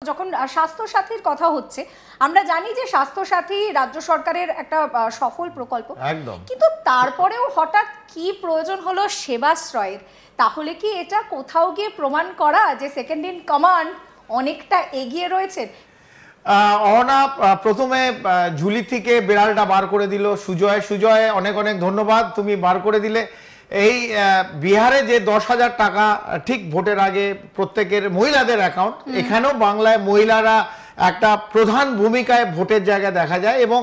যখন স্বাস্থ্য সাথীর কথা হচ্ছে, আমরা জানি যে স্বাস্থ্য সাথী রাজ্য সরকারের একটা সফল প্রকল্প, একদম, কিন্তু তারপরেও হঠাৎ কি প্রয়োজন হলো সেবাশ্রয়ের? তাহলে কি এটা কোথাও গিয়ে প্রমাণ করা যে সেকেন্ড ইন কমান্ড অনেকটা এগিয়ে রয়েছে? অহনা প্রথমে ঝুলি থেকে বিড়ালটা বার করে দিল সুজয়, অনেক অনেক ধন্যবাদ, তুমি বার করে দিলে। এই বিহারে যে 10,000 টাকা ঠিক ভোটের আগে প্রত্যেকের মহিলাদের অ্যাকাউন্ট, এখানেও বাংলায় মহিলারা একটা প্রধান ভূমিকায় ভোটের জায়গায় দেখা যায়, এবং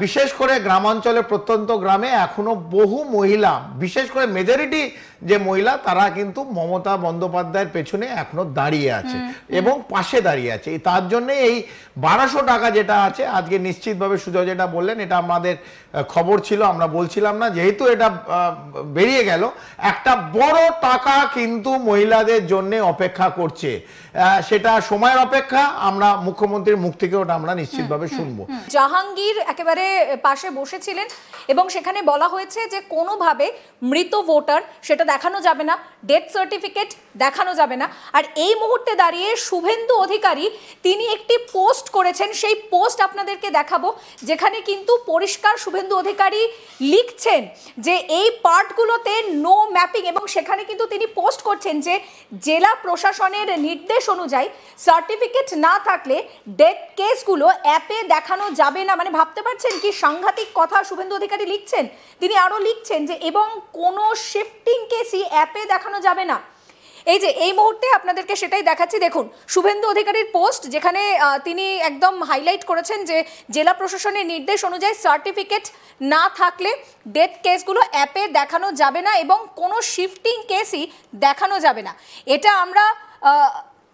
বিশেষ করে গ্রামাঞ্চলে প্রত্যন্ত গ্রামে এখনো বহু মহিলা, বিশেষ করে মেজরিটি যে মহিলা, তারা কিন্তু মমতা বন্দ্যোপাধ্যায়ের পেছনে এখনো দাঁড়িয়ে আছে এবং পাশে দাঁড়িয়ে আছে। তার জন্য এই 1200 টাকা যেটা আছে আজকে নিশ্চিতভাবে সুজয় যেটা বললেন, এটা আমাদের খবর ছিল, আমরা বলছিলাম না, যেহেতু এটা বেরিয়ে গেল, একটা বড় টাকা কিন্তু মহিলাদের জন্য অপেক্ষা করছে। সেটা সময়ের অপেক্ষা, আমরা মুখ্যমন্ত্রীর মুখ থেকে ওটা আমরা নিশ্চিতভাবে শুনবো। জাহাঙ্গীর একেবারে পাশে বসেছিলেন এবং সেখানে বলা হয়েছে যে কোনোভাবে মৃত ভোটার সেটা দেখানো যাবে না, ডেথ সার্টিফিকেট দেখানো যাবে না। আর এই মুহূর্তে দাঁড়িয়ে শুভেন্দু অধিকারী তিনি একটি পোস্ট করেছেন, সেই পোস্ট আপনাদেরকে দেখাবো, যেখানে কিন্তু পরিষ্কার শুভেন্দু অধিকারী লিখছেন যে এই পার্টগুলোতে নো ম্যাপিং, এবং সেখানে কিন্তু তিনি পোস্ট করছেন যে জেলা প্রশাসনের নির্দেশ অনুযায়ী সার্টিফিকেট না থাকলে ডেথ কেসগুলো অ্যাপে দেখানো যাবে না। মানে ভাবতে পারছেন কি সাংঘাতিক কথা শুভেন্দু অধিকারী লিখছেন। তিনি আরও লিখছেন যে এবং কোনো শিফটিং কেসই অ্যাপে দেখানো যাবে না। এই যে এই মুহূর্তে আপনাদেরকে সেটাই দেখাচ্ছি, দেখুন শুভেন্দু অধিকারীর পোস্ট, যেখানে তিনি একদম হাইলাইট করেছেন যে জেলা প্রশাসনের নির্দেশ অনুযায়ী সার্টিফিকেট না থাকলে ডেথ কেসগুলো অ্যাপে দেখানো যাবে না এবং কোনো শিফটিং কেসই দেখানো যাবে না। এটা আমরা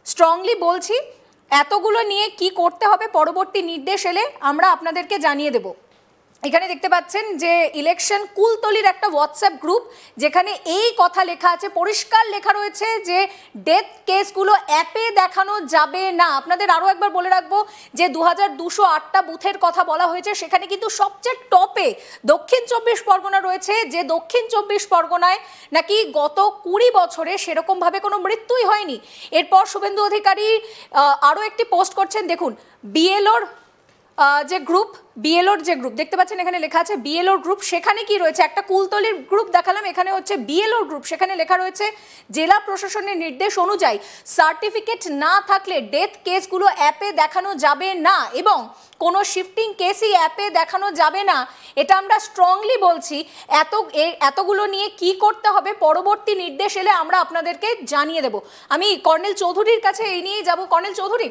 স্ট্রংলি বলছি। এতগুলো নিয়ে কি করতে হবে পরবর্তী নির্দেশ এলে আমরা আপনাদেরকে জানিয়ে দেব। এখানে দেখতে পাচ্ছেন যে ইলেকশন কুলতলির একটা হোয়াটসঅ্যাপ গ্রুপ, যেখানে এই কথা লেখা আছে, পরিষ্কার লেখা রয়েছে যে ডেথ কেসগুলো অ্যাপে দেখানো যাবে না। আপনাদের আরও একবার বলে রাখবো যে 2208টা বুথের কথা বলা হয়েছে, সেখানে কিন্তু সবচেয়ে টপে দক্ষিণ 24 পরগনা রয়েছে, যে দক্ষিণ 24 পরগনায় নাকি গত 20 বছরে সেরকমভাবে কোনো মৃত্যুই হয়নি। এরপর শুভেন্দু অধিকারী আরও একটি পোস্ট করছেন, দেখুন বিএলওর যে গ্রুপ, বিএলওর যে গ্রুপ দেখতে পাচ্ছেন এখানে লেখা আছে বিএলওর গ্রুপ, সেখানে কি রয়েছে, একটা কুলতলির গ্রুপ দেখালাম, এখানে হচ্ছে বিএলওর গ্রুপ, সেখানে লেখা রয়েছে জেলা প্রশাসনের নির্দেশ অনুযায়ী সার্টিফিকেট না থাকলে ডেথ কেসগুলো অ্যাপে দেখানো যাবে না এবং কোনো শিফটিং কেসই অ্যাপে দেখানো যাবে না। এটা আমরা স্ট্রংলি বলছি। এতগুলো নিয়ে কি করতে হবে পরবর্তী নির্দেশ এলে আমরা আপনাদেরকে জানিয়ে দেব। আমি কর্নেল চৌধুরীর কাছে এই নিয়েই যাব। কর্নেল চৌধুরী,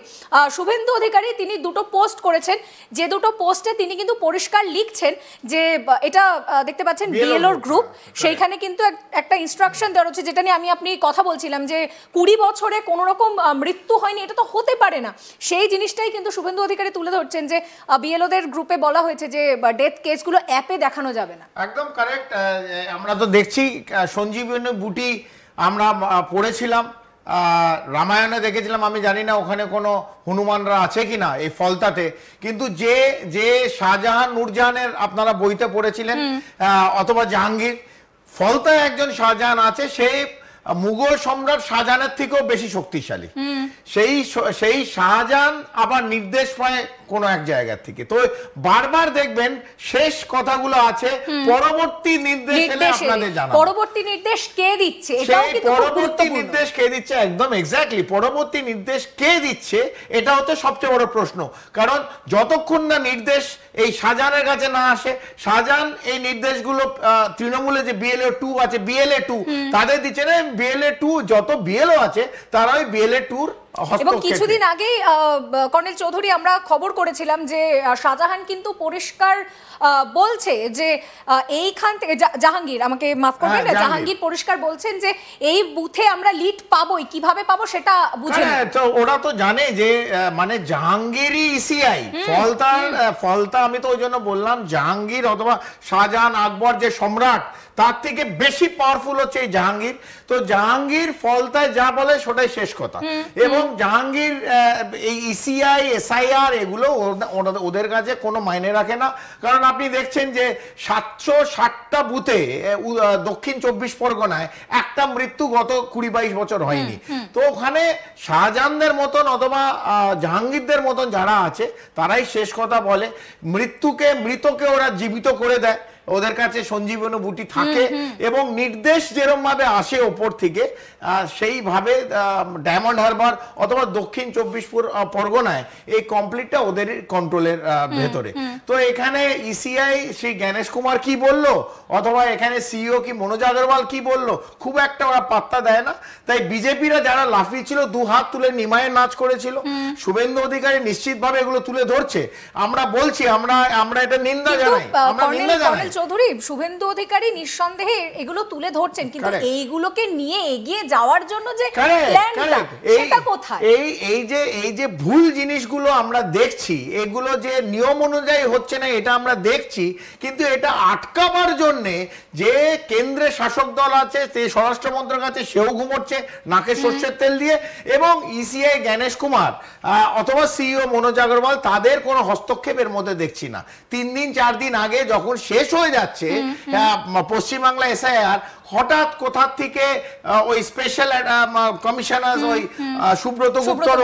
শুভেন্দু অধিকারী তিনি দুটো পোস্ট করেছেন, যে দুটো পোস্টে তিনি কিন্তু পরিষ্কার লিখছেন যে এটা দেখতে পাচ্ছেন বিএলওর গ্রুপ, সেইখানে কিন্তু একটা ইনস্ট্রাকশন দেওয়া হচ্ছে, যেটা নিয়ে আপনি কথা বলছিলাম যে 20 বছরে কোনো রকম মৃত্যু হয়নি, এটা তো হতে পারে না। সেই জিনিসটাই কিন্তু শুভেন্দু অধিকারী তুলে ধরছেন যে বিএলওদের গ্রুপে বলা হয়েছে যে ডেথ কেসগুলো অ্যাপে দেখানো যাবে না। একদম কারেক্ট। আমরা তো দেখছি সঞ্জীবনী বুটি আমরা পড়েছিলাম, রামায়ণে দেখেছিলাম, আমি জানি না ওখানে কোনো হনুমানরা আছে কিনা এই ফলতাতে, কিন্তু যে শাহজাহান নূরজাহানের আপনারা বইতে পড়েছিলেন অথবা জাহাঙ্গীর, ফলতায় একজন শাহজাহান আছে, সে মুঘল সম্রাট শাহজাহানের থেকেও বেশি শক্তিশালী। সেই শাহজাহান আবার নির্দেশ পায় কোনো এক জায়গা থেকে। তো বারবার দেখবেন শেষ কথাগুলো আছে পরবর্তী নির্দেশ এলে আপনাদের জানাবো। পরবর্তী নির্দেশ কে দিচ্ছে, এটাও কিন্তু পরবর্তী নির্দেশ কে দিচ্ছে, একদম এক্স্যাক্টলি পরবর্তী নির্দেশ কে দিচ্ছে, এটা হচ্ছে সবচেয়ে বড় প্রশ্ন। কারণ যতক্ষণ না নির্দেশ এই শাহজাহানের কাছে না আসে, শাহজাহান এই নির্দেশগুলো তৃণমূলে যে বিএলএ 2 আছে, বিএলএ 2 তাদের দিচ্ছে না, বিএলএ 2 যত বিএলও আছে তারা ওই বিএলএ 2 এবং কিছুদিন আগেই কর্নেল চৌধুরী আমরা খবর করেছিলাম যে শাহজাহান কিন্তু পরিষ্কার বলছে যে এইখান থেকে জাহাঙ্গীর, আমাকে মাফ করবেন, জাহাঙ্গীর পরিষ্কার বলছেন যে এই বুথে আমরা লিড পাবোই, কিভাবে পাবো সেটা বুঝে নেই। তো ওরা তো জানে যে মানে জাহাঙ্গীরই ইসিআই, ফলতা আমি তো ওই জন্য বললাম জাহাঙ্গীর অথবা শাহজাহান আকবর যে সম্রাট, তার থেকে বেশি পাওয়ারফুল হচ্ছে এই জাহাঙ্গীর। তো জাহাঙ্গীর ফলতায় যা বলে সেটাই শেষ কথা, এবং জাহাঙ্গীর এই ইসিআই এসআইআর এগুলো করলেও ওদের কাছে কোনো মাইনে রাখে না। কারণ আপনি দেখছেন যে 760টা বুথে দক্ষিণ 24 পরগনায় একটা মৃত্যু গত 20-22 বছর হয়নি। তো ওখানে শাহজাহানদের মতন অথবা জাহাঙ্গীরদের মতন যারা আছে তারাই শেষ কথা বলে, মৃতকে ওরা জীবিত করে দেয়, ওদের কাছে সঞ্জীবনী বুটি থাকে এবং নির্দেশ যেরকম ভাবে আসে ওপর থেকে সেইভাবে ডায়মন্ড হারবার অথবা দক্ষিণ 24 পরগনায় এই কমপ্লিটটা ওদের কন্ট্রোলের ভেতরে। তো এখানে ইসিআই শ্রী গণেশ কুমার কি বলল অথবা এখানে সিইও কি মনোজ আগরওয়াল কি বলল খুব একটা ওরা পাত্তা দেয় না। তাই বিজেপিরা যারা লাফিয়েছিল, দু হাত তুলে নিমায়ের নাচ করেছিল, শুভেন্দু অধিকারী নিশ্চিতভাবে এগুলো তুলে ধরছে। আমরা বলছি আমরা এটা নিন্দা জানাই, আমরা নিন্দা জানাই। চৌধুরী, শুভেন্দু অধিকারী নিঃসন্দেহে এগুলো তুলে ধরছেন, কিন্তু এইগুলোকে নিয়ে এগিয়ে যাওয়ার জন্য যে প্ল্যানটা সেটা কোথায়? এই যে ভুল জিনিসগুলো আমরা দেখছি, এগুলো যে নিয়ম অনুযায়ী হচ্ছে না এটা আমরা দেখছি, কিন্তু এটা আটকাবার জন্য যে কেন্দ্রে শাসক দল আছে, স্বরাষ্ট্র মন্ত্রক আছে, সেও ঘুমোচ্ছে নাকে সর্ষের তেল দিয়ে, এবং ইসিআই গণেশ কুমার অথবা সিইও মনোজ আগরওয়াল তাদের কোনো হস্তক্ষেপের মধ্যে দেখছি না। 3 দিন 4 দিন আগে যখন শেষ হয়ে যাচ্ছে পশ্চিমবাংলা এসআইআর, হঠাৎ কোথা থেকে ওই স্পেশাল কমিশনার ওই সুব্রত গুপ্তর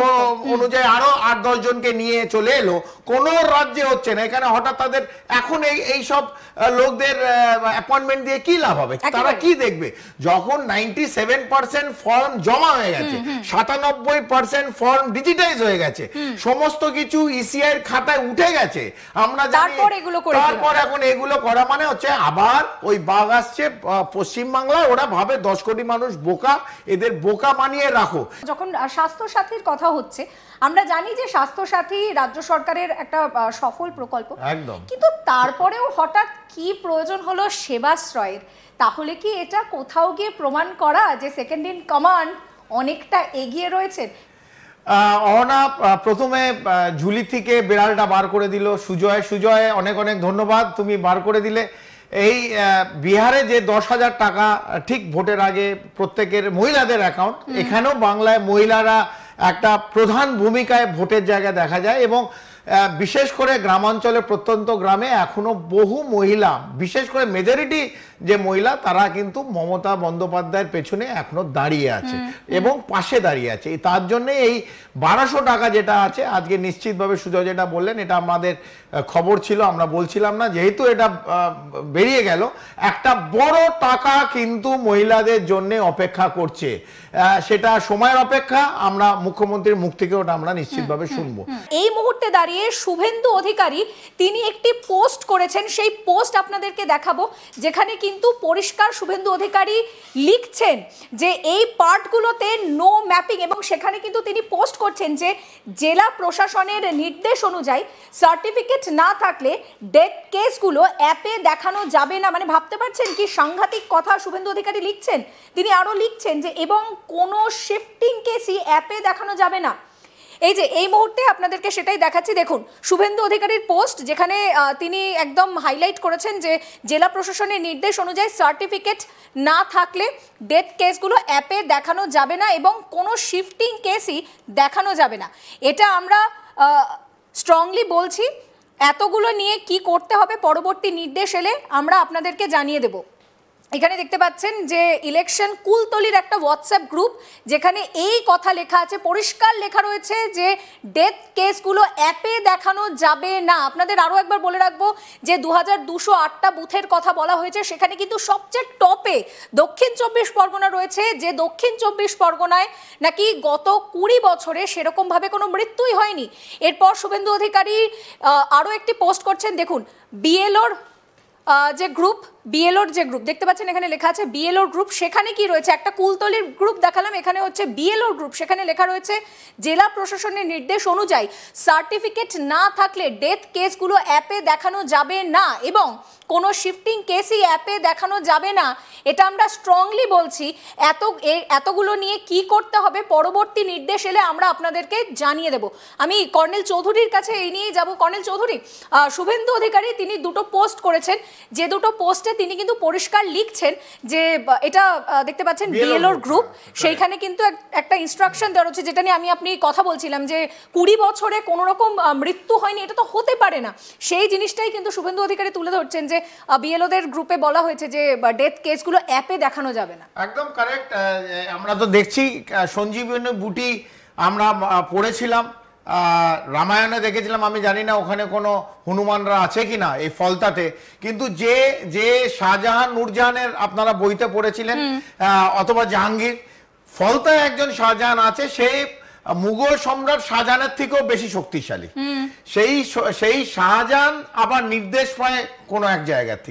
অনুযায়ী আরো 8-10 জনকে নিয়ে চলে এলো। কোন রাজ্যে হচ্ছে না, এখানে হঠাৎ তাদের এখন এই সব লোকদের অ্যাপয়েন্টমেন্ট দিয়ে কি লাভ হবে? তারা কি দেখবে? যখন 97% ফর্ম জমা হয়ে গেছে, 97% ফর্ম ডিজিটাইজ হয়ে গেছে, সমস্ত কিছু ইসিআই এর খাতায় উঠে গেছে, আমরা তারপর এখন এগুলো করা মানে হচ্ছে আবার ওই বাঘ আসছে পশ্চিমবাংলায়। ওরা ভাবে 10 কোটি মানুষ বোকা, এদের বোকা বানিয়ে রাখো। যখন স্বাস্থ্য সাথীর কথা হচ্ছে, আমরা জানি যে স্বাস্থ্য সাথী রাজ্য সরকারের একটা সফল প্রকল্প, একদম, কিন্তু তারপরেও হঠাৎ কি প্রয়োজন হলো সেবাশ্রয়ের? তাহলে কি এটা কোথাও গিয়ে প্রমাণ করা যে সেকেন্ড ইন কমান্ড অনেকটা এগিয়ে রয়েছে? অহনা প্রথমে ঝুলি থেকে বিড়ালটা বার করে দিল সুজয়, অনেক ধন্যবাদ, তুমি বার করে দিলে। এই বিহারে যে 10,000 টাকা ঠিক ভোটের আগে প্রত্যেকের মহিলাদের অ্যাকাউন্ট, এখানেও বাংলায় মহিলারা একটা প্রধান ভূমিকায় ভোটের জায়গায় দেখা যায়, এবং বিশেষ করে গ্রামাঞ্চলে প্রত্যন্ত গ্রামে এখনো বহু মহিলা, বিশেষ করে মেজরিটি যে মহিলা, তারা কিন্তু মমতা বন্দ্যোপাধ্যায়ের পেছনে এখনো দাঁড়িয়ে আছে এবং পাশে দাঁড়িয়ে আছে। তার জন্য এই 1200 টাকা যেটা আছে আজকে নিশ্চিতভাবে সুজয় যেটা বললেন, এটা আমাদের খবর ছিল, আমরা বলছিলাম না, যেহেতু এটা বেরিয়ে গেল, একটা বড় টাকা কিন্তু মহিলাদের জন্য অপেক্ষা করছে। সেটা সময়ের অপেক্ষা, আমরা মুখ্যমন্ত্রীর মুখ থেকে ওটা আমরা নিশ্চিতভাবে শুনবো। এই মুহূর্তে দাঁড়িয়ে শুভেন্দু অধিকারী তিনি একটি পোস্ট করেছেন, সেই পোস্ট আপনাদেরকে দেখাবো, যেখানে কিন্তু পরিষ্কার শুভেন্দু অধিকারী লিখছেন যে এই পার্টগুলোতে নো ম্যাপিং, এবং সেখানে কিন্তু তিনি পোস্ট করছেন যে জেলা প্রশাসনের নির্দেশ অনুযায়ী সার্টিফিকেট না থাকলে ডেথ কেসগুলো অ্যাপে দেখানো যাবে না। মানে ভাবতে পারছেন কি সাংঘাতিক কথা শুভেন্দু অধিকারী লিখছেন? তিনি আরো লিখছেন যে এবং কোনো শিফটিং কেসই অ্যাপে দেখানো যাবে না। এই যে এই মুহূর্তে আপনাদেরকে সেটাই দেখাচ্ছি, দেখুন শুভেন্দু অধিকারীর পোস্ট, যেখানে তিনি একদম হাইলাইট করেছেন যে জেলা প্রশাসনের নির্দেশ অনুযায়ী সার্টিফিকেট না থাকলে ডেথ কেসগুলো অ্যাপে দেখানো যাবে না এবং কোনো শিফটিং কেসই দেখানো যাবে না। এটা আমরা স্ট্রংলি বলছি। এতগুলো নিয়ে কি করতে হবে পরবর্তী নির্দেশ এলে আমরা আপনাদেরকে জানিয়ে দেব। এখানে দেখতে পাচ্ছেন যে ইলেকশন কুলতলির একটা হোয়াটসঅ্যাপ গ্রুপ, যেখানে এই কথা লেখা আছে, পরিষ্কার লেখা রয়েছে যে ডেথ কেসগুলো অ্যাপে দেখানো যাবে না। আপনাদের আরও একবার বলে রাখবো যে 2208টা বুথের কথা বলা হয়েছে, সেখানে কিন্তু সবচেয়ে টপে দক্ষিণ 24 পরগনা রয়েছে, যে দক্ষিণ 24 পরগনায় নাকি গত 20 বছরে সেরকমভাবে কোনো মৃত্যুই হয়নি। এরপর শুভেন্দু অধিকারী আরও একটি পোস্ট করছেন, দেখুন বিএলওর যে গ্রুপ দেখতে পাচ্ছেন, এখানে লেখা আছে বিএলওর গ্রুপ। সেখানে কি রয়েছে? একটা কুলতলির গ্রুপ দেখালাম, এখানে হচ্ছে বিএলওর গ্রুপ। সেখানে লেখা রয়েছে জেলা প্রশাসনের নির্দেশ অনুযায়ী সার্টিফিকেট না থাকলে ডেথ কেসগুলো অ্যাপে দেখানো যাবে না এবং কোনো শিফটিং কেসই অ্যাপে দেখানো যাবে না। এটা আমরা স্ট্রংলি বলছি। এতগুলো নিয়ে কি করতে হবে পরবর্তী নির্দেশ এলে আমরা আপনাদেরকে জানিয়ে দেব। আমি কর্নেল চৌধুরীর কাছে এই নিয়েই যাব। কর্নেল চৌধুরী, শুভেন্দু অধিকারী তিনি দুটো পোস্ট করেছেন, যে দুটো পোস্টে পোস্টে তিনি কিন্তু পরিষ্কার লিখছেন যে এটা দেখতে পাচ্ছেন বিএলওর গ্রুপ, সেইখানে কিন্তু একটা ইনস্ট্রাকশন দেওয়া হচ্ছে, যেটা নিয়ে আপনি কথা বলছিলাম যে 20 বছরে কোনো রকম মৃত্যু হয়নি, এটা তো হতে পারে না। সেই জিনিসটাই কিন্তু শুভেন্দু অধিকারী তুলে ধরছেন যে বিএলওদের গ্রুপে বলা হয়েছে যে ডেথ কেসগুলো অ্যাপে দেখানো যাবে না। একদম কারেক্ট। আমরা তো দেখছি সঞ্জীবনী বুটি আমরা পড়েছিলাম, রামায়ণে দেখেছিলাম, আমি জানি না ওখানে কোনো হনুমানরা আছে কিনা এই ফলতাতে, কিন্তু যে যে শাহজাহান নূরজাহানের আপনারা বইতে পড়েছিলেন অথবা জাহাঙ্গীর, ফলতায় একজন শাহজাহান আছে, সে মুঘল সম্রাট শাহজাহানের থেকেও বেশি শক্তিশালী। সেই শাহজাহান আবার নির্দেশ পায় কোনো এক জায়গা থেকে।